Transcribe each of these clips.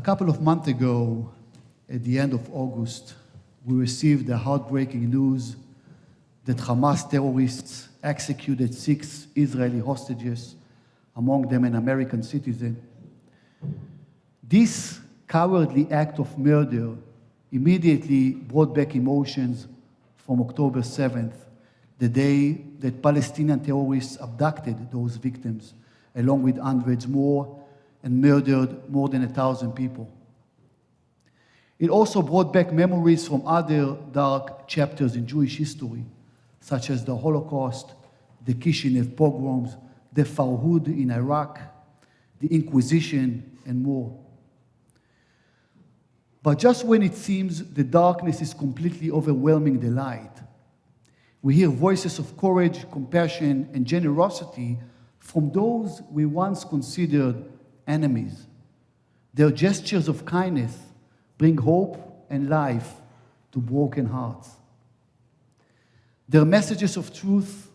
couple of months ago, at the end of August, we received the heartbreaking news that Hamas terrorists executed 6 Israeli hostages, among them an American citizen. This cowardly act of murder immediately brought back emotions from October 7th, the day that Palestinian terrorists abducted those victims, along with hundreds more, and murdered more than 1,000 people. It also brought back memories from other dark chapters in Jewish history, such as the Holocaust, the Kishinev pogroms, the Farhud in Iraq, the Inquisition, and more. But just when it seems the darkness is completely overwhelming the light, we hear voices of courage, compassion, and generosity from those we once considered enemies. Their gestures of kindness bring hope and life to broken hearts. Their messages of truth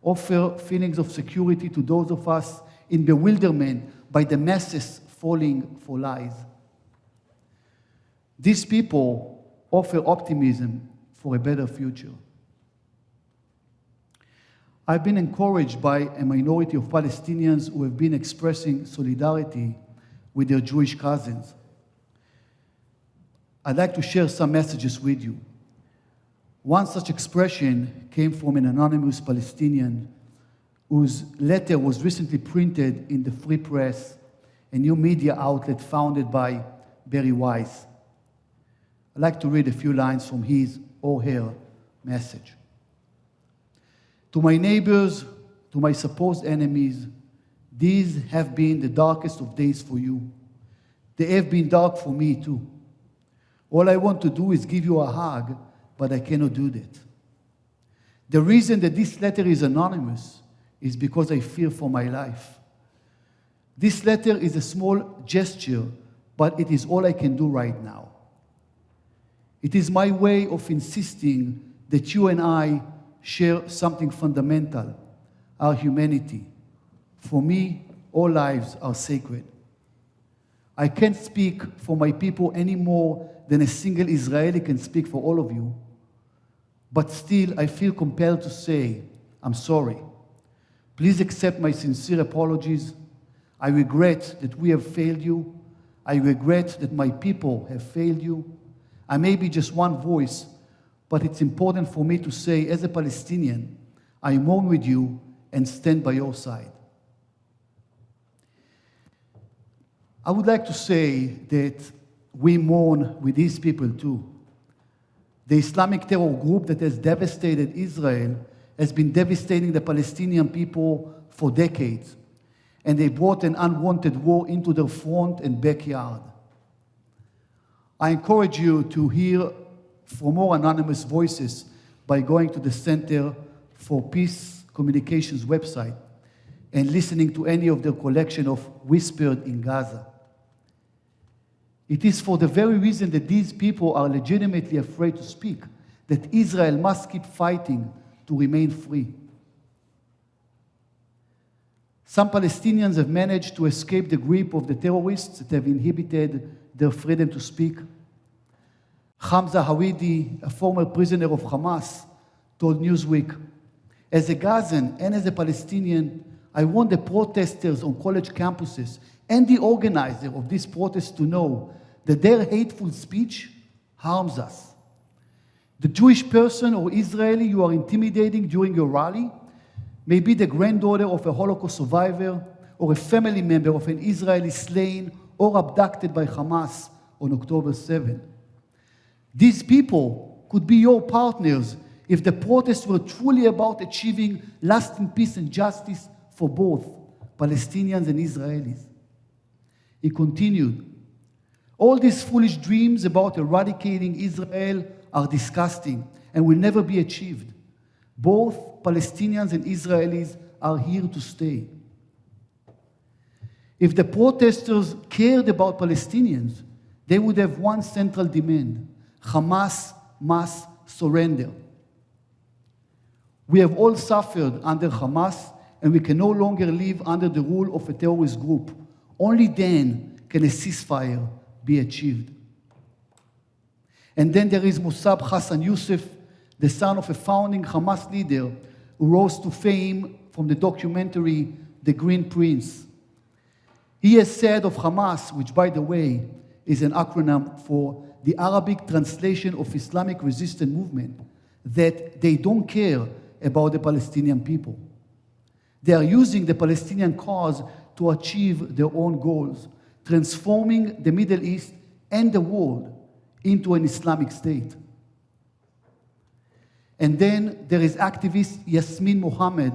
offer feelings of security to those of us in bewilderment by the masses falling for lies. These people offer optimism for a better future. I've been encouraged by a minority of Palestinians who have been expressing solidarity with their Jewish cousins. I'd like to share some messages with you. One such expression came from an anonymous Palestinian whose letter was recently printed in the Free Press, a new media outlet founded by Barry Weiss. I'd like to read a few lines from his or her message. To my neighbors, to my supposed enemies, these have been the darkest of days for you. They have been dark for me too. All I want to do is give you a hug, but I cannot do that. The reason that this letter is anonymous is because I fear for my life. This letter is a small gesture, but it is all I can do right now. It is my way of insisting that you and I share something fundamental, our humanity. For me, all lives are sacred. I can't speak for my people any more than a single Israeli can speak for all of you. But still, I feel compelled to say, I'm sorry. Please accept my sincere apologies. I regret that we have failed you. I regret that my people have failed you. I may be just one voice, but it's important for me to say, as a Palestinian, I mourn with you and stand by your side. I would like to say that we mourn with these people too. The Islamic terror group that has devastated Israel has been devastating the Palestinian people for decades, and they brought an unwanted war into their front and backyard. I encourage you to hear from more anonymous voices by going to the Center for Peace Communications website and listening to any of their collection of Whispered in Gaza. It is for the very reason that these people are legitimately afraid to speak, that Israel must keep fighting to remain free. Some Palestinians have managed to escape the grip of the terrorists that have inhibited their freedom to speak. Hamza Hawidi, a former prisoner of Hamas, told Newsweek, "As a Gazan and as a Palestinian, I want the protesters on college campuses and the organizer of these protests to know that their hateful speech harms us. The Jewish person or Israeli you are intimidating during your rally may be the granddaughter of a Holocaust survivor or a family member of an Israeli slain or abducted by Hamas on October 7. These people could be your partners if the protests were truly about achieving lasting peace and justice for both Palestinians and Israelis." He continued, "All these foolish dreams about eradicating Israel are disgusting and will never be achieved. Both Palestinians and Israelis are here to stay. If the protesters cared about Palestinians, they would have one central demand: Hamas must surrender. We have all suffered under Hamas, and we can no longer live under the rule of a terrorist group. Only then can a ceasefire be achieved. And then there is Musab Hassan Youssef, the son of a founding Hamas leader who rose to fame from the documentary The Green Prince. He has said of Hamas, which by the way is an acronym for the Arabic translation of Islamic Resistance Movement, that they don't care about the Palestinian people. They are using the Palestinian cause to achieve their own goals, transforming the Middle East and the world into an Islamic state. And then there is activist Yasmin Mohammed,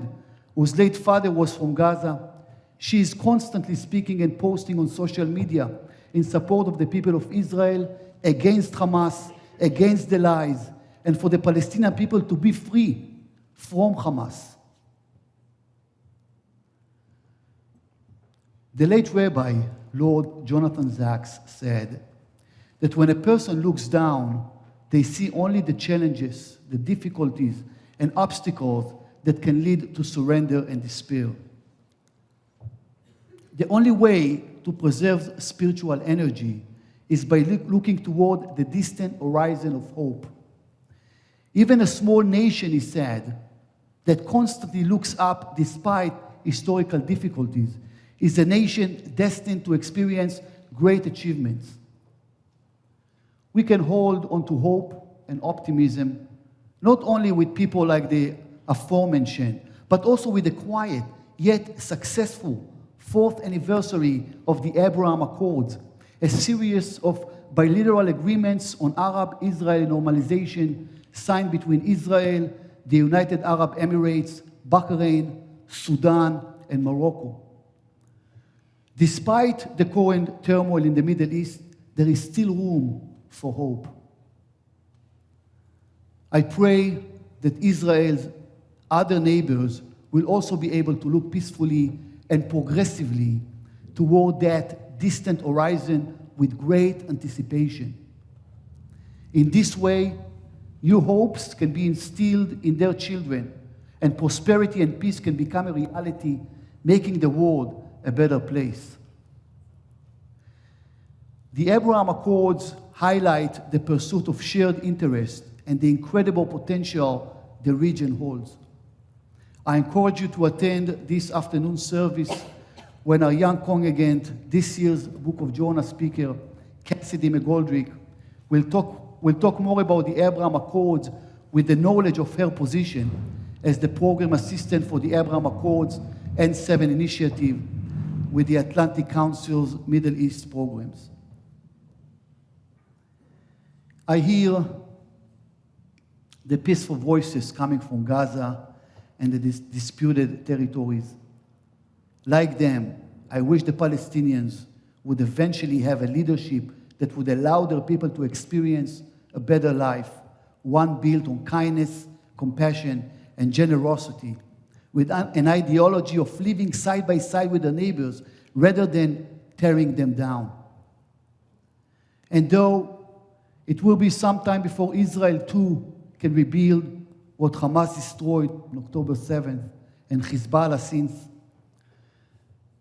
whose late father was from Gaza. She is constantly speaking and posting on social media in support of the people of Israel, against Hamas, against the lies, and for the Palestinian people to be free from Hamas. The late Rabbi, Lord Jonathan Sachs, said that when a person looks down, they see only the challenges, the difficulties, and obstacles that can lead to surrender and despair. The only way to preserve spiritual energy is by looking toward the distant horizon of hope. Even a small nation, he said, that constantly looks up despite historical difficulties is a nation destined to experience great achievements. We can hold on to hope and optimism, not only with people like the aforementioned, but also with the quiet yet successful 4th anniversary of the Abraham Accords, a series of bilateral agreements on Arab-Israeli normalization signed between Israel, the United Arab Emirates, Bahrain, Sudan, and Morocco. Despite the current turmoil in the Middle East, there is still room for hope. I pray that Israel's other neighbors will also be able to look peacefully and progressively toward that distant horizon with great anticipation. In this way, new hopes can be instilled in their children, and prosperity and peace can become a reality, making the world a better place. The Abraham Accords highlight the pursuit of shared interest and the incredible potential the region holds. I encourage you to attend this afternoon service when our young congregant, this year's Book of Jonah speaker, Cassidy McGoldrick, will talk more about the Abraham Accords with the knowledge of her position as the program assistant for the Abraham Accords and 7 initiative with the Atlantic Council's Middle East programs. I hear the peaceful voices coming from Gaza and the disputed territories. Like them, I wish the Palestinians would eventually have a leadership that would allow their people to experience a better life, one built on kindness, compassion, and generosity, with an ideology of living side by side with their neighbors rather than tearing them down. And though it will be some time before Israel too can rebuild what Hamas destroyed on October 7th and Hezbollah since,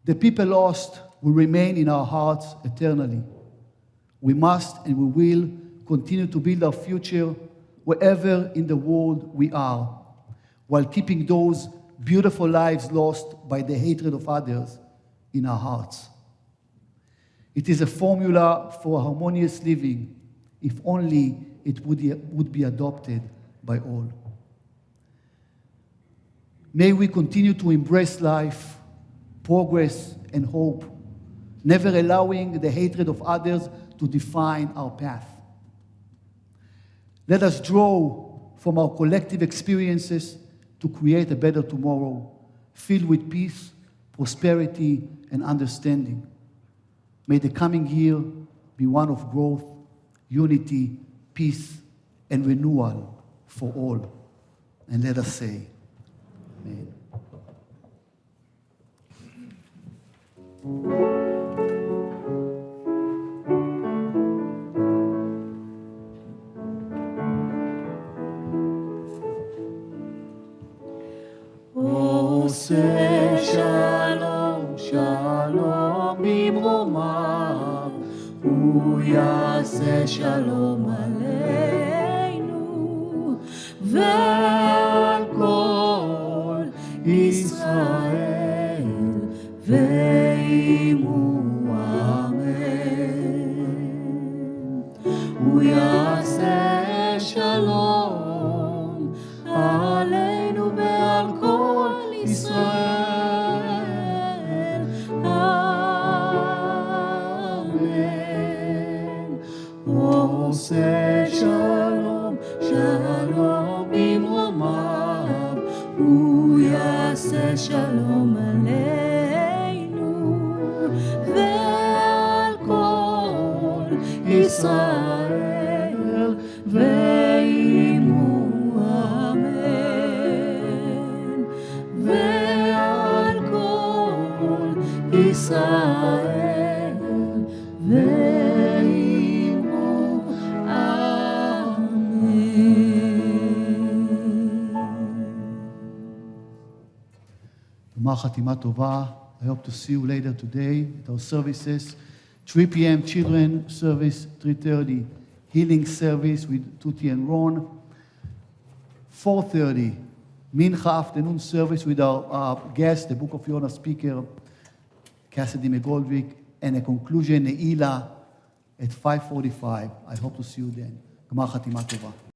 the people lost will remain in our hearts eternally. We must and we will continue to build our future wherever in the world we are, while keeping those beautiful lives lost by the hatred of others in our hearts. It is a formula for harmonious living, if only it would be adopted by all. May we continue to embrace life, progress, and hope, never allowing the hatred of others to define our path. Let us draw from our collective experiences to create a better tomorrow, filled with peace, prosperity, and understanding. May the coming year be one of growth, unity, peace, and renewal for all. And let us say, Amen. Oseh Shalom, Shalom במרומה יעשה שלום עלינו ועל כל ישראל ועמו אמן. הוא יעשה שלום עלינו ועל כל ישראל אמן. עושה שלום שלום במרומיו, הוא יעשה שלום עלינו ועל כל ישראל ועמו אמן. ועל כל ישראל ועמו אמן. גמר חתימה טובה. I hope to see you later today at our services. 3 p.m. children service, 3:30 healing service with Tuti and Ron. 4:30 Mincha afternoon service with our guest, the Book of Yonah speaker, Cassidy McGoldrick, and a conclusion, Ne'ilah, at 5:45. I hope to see you then. Gmar Chatima Tova.